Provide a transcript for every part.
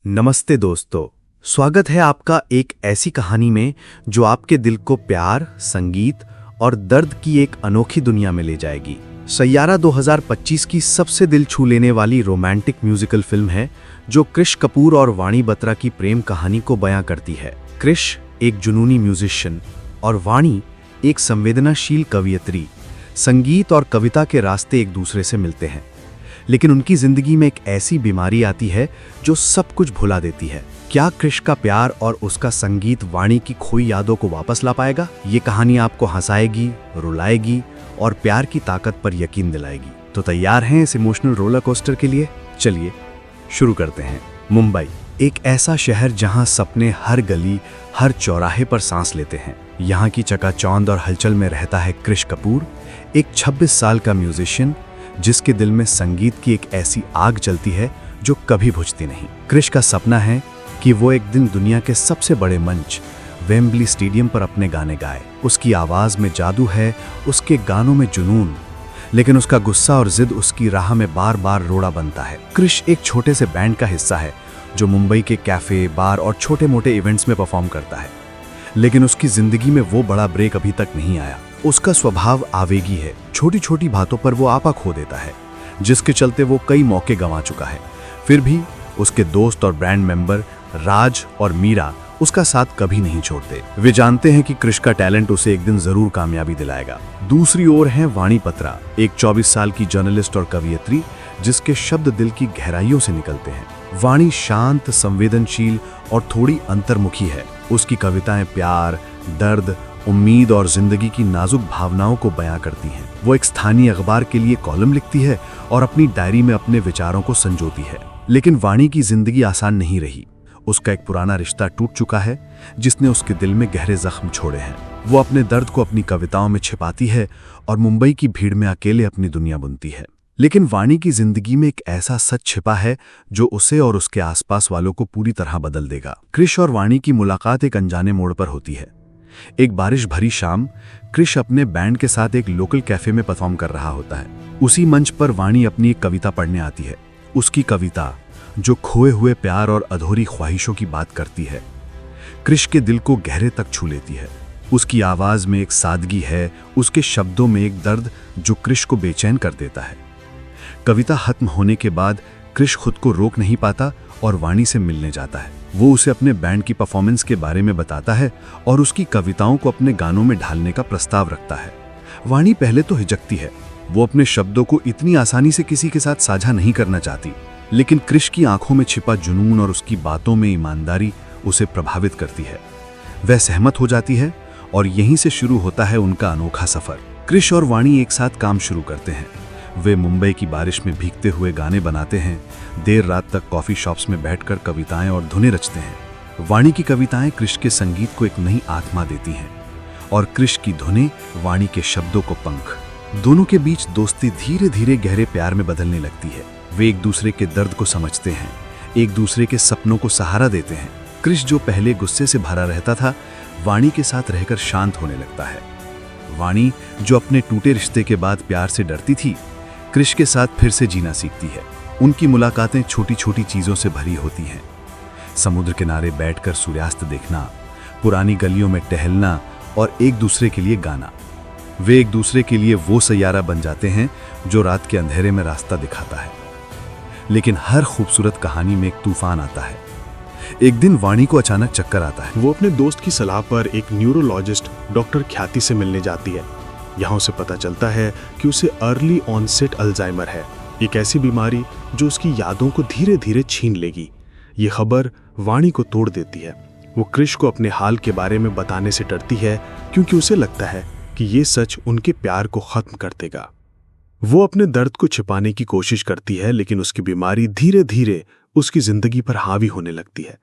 नमस्ते दोस्तों, स्वागत है आपका एक ऐसी कहानी में जो आपके दिल को प्यार, संगीत और दर्द की एक अनोखी दुनिया में ले जाएगी। सैयारा 2025 की सबसे दिल छू लेने वाली रोमांटिक म्यूजिकल फिल्म है जो कृष कपूर और वाणी बत्रा की प्रेम कहानी को बयां करती है। कृष एक जुनूनी म्यूजिशियन और वाणी एक संवेदनाशील कवियत्री। संगीत और कविता के रास्ते एक दूसरे से मिलते हैं, लेकिन उनकी जिंदगी में एक ऐसी बीमारी आती है जो सब कुछ भुला देती है। क्या कृष का प्यार और उसका संगीत वाणी की खोई यादों को वापस ला पाएगा? ये कहानी आपको हंसाएगी, रुलाएगी और प्यार की ताकत पर यकीन दिलाएगी। तो तैयार हैं इस इमोशनल रोलर कोस्टर के लिए? चलिए शुरू करते हैं। मुंबई एक ऐसा शहर जहां सपने हर गली, हर चौराहे पर सांस लेते हैं। यहाँ की चकाचौंध और हलचल में रहता है कृष कपूर, एक 26 साल का म्यूजिशियन जिसके दिल में संगीत की एक ऐसी आग जलती है जो कभी बुझती नहीं। कृष का सपना है कि वो एक दिन दुनिया के सबसे बड़े मंच वेम्बली स्टेडियम पर अपने गाने गाए। उसकी आवाज में जादू है, उसके गानों में जुनून, लेकिन उसका गुस्सा और जिद उसकी राह में बार बार रोड़ा बनता है। कृष एक छोटे से बैंड का हिस्सा है जो मुंबई के कैफे, बार और छोटे मोटे इवेंट्स में परफॉर्म करता है, लेकिन उसकी जिंदगी में वो बड़ा ब्रेक अभी तक नहीं आया। उसका स्वभाव आवेगी है, छोटी छोटी बातों पर वो आपा खो देता है, जिसके चलते वो कई मौके गंवा चुका है। फिर भी उसके दोस्त और बैंड मेंबर राज और मीरा उसका साथ कभी नहीं छोड़ते। वे जानते हैं कि कृष का टैलेंट उसे एक दिन जरूर कामयाबी दिलाएगा। दूसरी ओर है वाणी बत्रा, एक 24 साल की जर्नलिस्ट और कवियत्री जिसके शब्द दिल की गहराइयों से निकलते हैं। वाणी शांत, संवेदनशील और थोड़ी अंतर्मुखी है। उसकी कविताएं प्यार, दर्द, उम्मीद और जिंदगी की नाजुक भावनाओं को बयां करती हैं। वो एक स्थानीय अखबार के लिए कॉलम लिखती है और अपनी डायरी में अपने विचारों को संजोती है। लेकिन वाणी की जिंदगी आसान नहीं रही। उसका एक पुराना रिश्ता टूट चुका है जिसने उसके दिल में गहरे जख्म छोड़े हैं। वो अपने दर्द को अपनी कविताओं में छिपाती है और मुंबई की भीड़ में अकेले अपनी दुनिया बुनती है। लेकिन वाणी की जिंदगी में एक ऐसा सच छिपा है जो उसे और उसके आसपास वालों को पूरी तरह बदल देगा। कृष और वाणी की मुलाकात एक अनजाने मोड़ पर होती है। एक बारिश भरी शाम कृष अपने बैंड के साथ एक लोकल कैफे में परफॉर्म कर रहा होता है। उसी मंच पर वाणी अपनी एक कविता पढ़ने आती है। उसकी कविता जो खोए हुए प्यार और अधूरी ख्वाहिशों की बात करती है, कृष के दिल को गहरे तक छू लेती है। उसकी आवाज में एक सादगी है, उसके शब्दों में एक दर्द जो कृष को बेचैन कर देता है। कविता खत्म होने के बाद कृष खुद को रोक नहीं पाता और वाणी से मिलने जाता है। वो उसे अपने बैंड की परफॉर्मेंस के बारे में बताता है और उसकी कविताओं को अपने गानों में ढालने का प्रस्ताव रखता है। वाणी पहले तो हिचकती है, वो अपने शब्दों को इतनी आसानी से किसी के साथ साझा नहीं करना चाहती, लेकिन कृष की आंखों में छिपा जुनून और उसकी बातों में ईमानदारी उसे प्रभावित करती है। वह सहमत हो जाती है और यहीं से शुरू होता है उनका अनोखा सफर। कृष और वाणी एक साथ काम शुरू करते हैं। वे मुंबई की बारिश में भीगते हुए गाने बनाते हैं, देर रात तक कॉफी शॉप्स में बैठकर कविताएं और धुनें रचते हैं। वाणी की कविताएं कृष के संगीत को एक नई आत्मा देती हैं और कृष की धुनें वाणी के शब्दों को पंख। दोनों के बीच दोस्ती धीरे धीरे गहरे प्यार में बदलने लगती है। वे एक दूसरे के दर्द को समझते हैं, एक दूसरे के सपनों को सहारा देते हैं। कृष जो पहले गुस्से से भरा रहता था, वाणी के साथ रहकर शांत होने लगता है। वाणी जो अपने टूटे रिश्ते के बाद प्यार से डरती थी, कृष के साथ फिर से जीना सीखती है। उनकी मुलाकातें छोटी छोटी चीजों से भरी होती हैं। समुद्र किनारे बैठकर सूर्यास्त देखना, पुरानी गलियों में टहलना और एक दूसरे के लिए गाना। वे एक दूसरे के लिए वो सैयारा बन जाते हैं जो रात के अंधेरे में रास्ता दिखाता है। लेकिन हर खूबसूरत कहानी में एक तूफान आता है। एक दिन वाणी को अचानक चक्कर आता है। वो अपने दोस्त की सलाह पर एक न्यूरोलॉजिस्ट डॉक्टर ख्याति से मिलने जाती है। यहाँ उसे पता चलता है कि उसे अर्ली ऑनसेट अल्जाइमर है, एक ऐसी बीमारी जो उसकी यादों को धीरे धीरे छीन लेगी। ये खबर वाणी को तोड़ देती है। वो कृष को अपने हाल के बारे में बताने से डरती है क्योंकि उसे लगता है कि ये सच उनके प्यार को खत्म कर देगा। वो अपने दर्द को छिपाने की कोशिश करती है, लेकिन उसकी बीमारी धीरे धीरे उसकी जिंदगी पर हावी होने लगती है।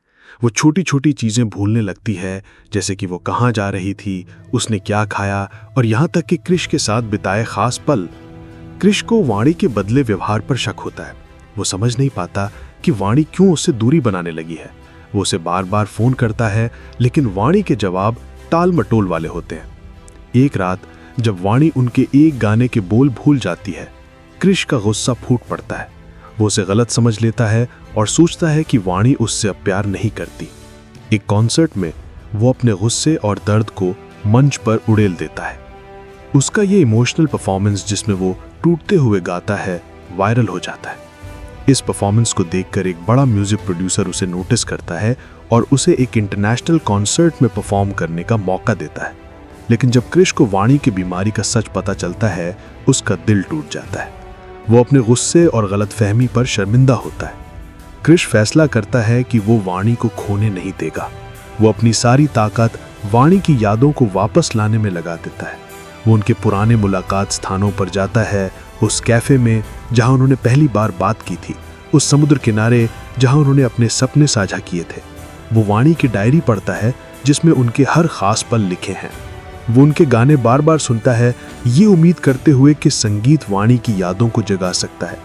वो छोटी छोटी चीजें भूलने लगती है, जैसे कि वो कहाँ जा रही थी, उसने क्या खाया और यहाँ तक कि कृष के साथ बिताए खास पल। कृष को वाणी के बदले व्यवहार पर शक होता है। वो समझ नहीं पाता कि वाणी क्यों उससे दूरी बनाने लगी है। वो उसे बार बार फोन करता है, लेकिन वाणी के जवाब टाल मटोल वाले होते हैं। एक रात जब वाणी उनके एक गाने के बोल भूल जाती है, कृष का गुस्सा फूट पड़ता है। वो उसे गलत समझ लेता है और सोचता है कि वाणी उससे अब प्यार नहीं करती। एक कॉन्सर्ट में वो अपने गुस्से और दर्द को मंच पर उड़ेल देता है। उसका ये इमोशनल परफॉर्मेंस जिसमें वो टूटते हुए गाता है वायरल हो जाता है। इस परफॉर्मेंस को देखकर एक बड़ा म्यूजिक प्रोड्यूसर उसे नोटिस करता है और उसे एक इंटरनेशनल कॉन्सर्ट में परफॉर्म करने का मौका देता है। लेकिन जब क्रिश को वाणी की बीमारी का सच पता चलता है, उसका दिल टूट जाता है। वो अपने गुस्से और गलतफहमी पर शर्मिंदा होता है। क्रिश फैसला करता है कि वो वाणी को खोने नहीं देगा। वो अपनी सारी ताकत वाणी की यादों को वापस लाने में लगा देता है। वो उनके पुराने मुलाकात स्थानों पर जाता है, उस कैफे में जहां उन्होंने पहली बार बात की थी, उस समुद्र किनारे जहां उन्होंने अपने सपने साझा किए थे। वो वाणी की डायरी पढ़ता है जिसमें उनके हर खास पल लिखे हैं। वो उनके गाने बार बार सुनता है, ये उम्मीद करते हुए कि संगीत वाणी की यादों को जगा सकता है।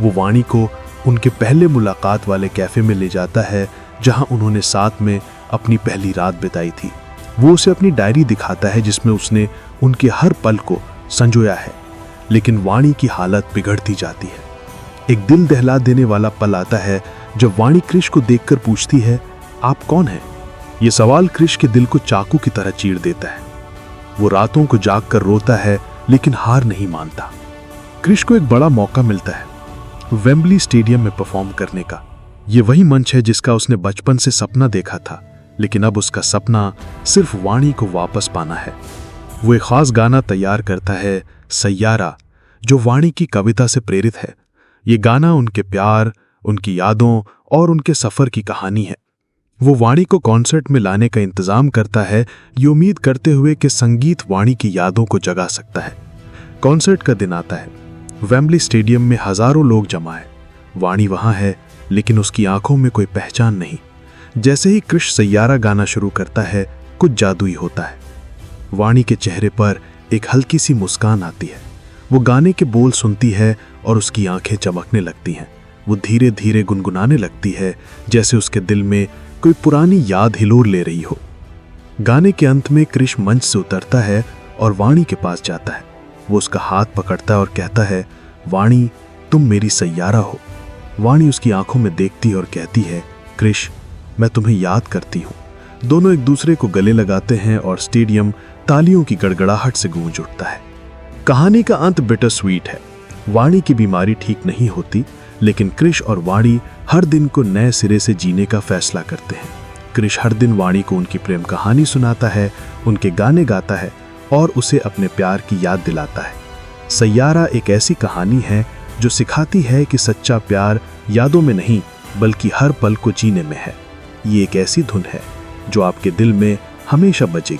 वो वाणी को उनके पहले मुलाकात वाले कैफे में ले जाता है जहां उन्होंने साथ में अपनी पहली रात बिताई थी। वो उसे अपनी डायरी दिखाता है जिसमें उसने उनके हर पल को संजोया है। लेकिन वाणी की हालत बिगड़ती जाती है। एक दिल दहला देने वाला पल आता है जब वाणी क्रिश को देखकर पूछती है, आप कौन हैं? ये सवाल क्रिश के दिल को चाकू की तरह चीर देता है। वो रातों को जागकर रोता है लेकिन हार नहीं मानता। क्रिश को एक बड़ा मौका मिलता है वेम्बली स्टेडियम में परफॉर्म करने का। ये वही मंच है जिसका उसने बचपन से सपना देखा था, लेकिन अब उसका सपना सिर्फ वाणी को वापस पाना है। वो एक खास गाना तैयार करता है, सैयारा, जो वाणी की कविता से प्रेरित है। ये गाना उनके प्यार, उनकी यादों और उनके सफर की कहानी है। वो वाणी को कॉन्सर्ट में लाने का इंतजाम करता है, ये उम्मीद करते हुए कि संगीत वाणी की यादों को जगा सकता है। कॉन्सर्ट का दिन आता है। वेम्बली स्टेडियम में हजारों लोग जमा है। वाणी वहां है लेकिन उसकी आंखों में कोई पहचान नहीं। जैसे ही क्रिश सैयारा गाना शुरू करता है, कुछ जादुई होता है। वाणी के चेहरे पर एक हल्की सी मुस्कान आती है। वो गाने के बोल सुनती है और उसकी आंखें चमकने लगती हैं। वो धीरे धीरे गुनगुनाने लगती है जैसे उसके दिल में कोई पुरानी याद हिलोर ले रही हो। गाने के अंत में क्रिश मंच से उतरता है और वाणी के पास जाता है। वो उसका हाथ पकड़ता है और कहता है, वाणी, तुम मेरी सैयारा हो। वाणी उसकी आंखों में देखती और कहती है, क्रिश, मैं तुम्हें याद करती हूं। दोनों एक दूसरे को गले लगाते हैं और स्टेडियम तालियों की गड़गड़ाहट से गूंज उठता है। कहानी का अंत बिटर स्वीट है। वाणी की बीमारी ठीक नहीं होती, लेकिन क्रिश और वाणी हर दिन को नए सिरे से जीने का फैसला करते हैं। क्रिश हर दिन वाणी को उनकी प्रेम कहानी सुनाता है, उनके गाने गाता है और उसे अपने प्यार की याद दिलाता है। सैयारा एक ऐसी कहानी है जो सिखाती है कि सच्चा प्यार यादों में नहीं बल्कि हर पल को जीने में है। ये एक ऐसी धुन है जो आपके दिल में हमेशा बजेगी।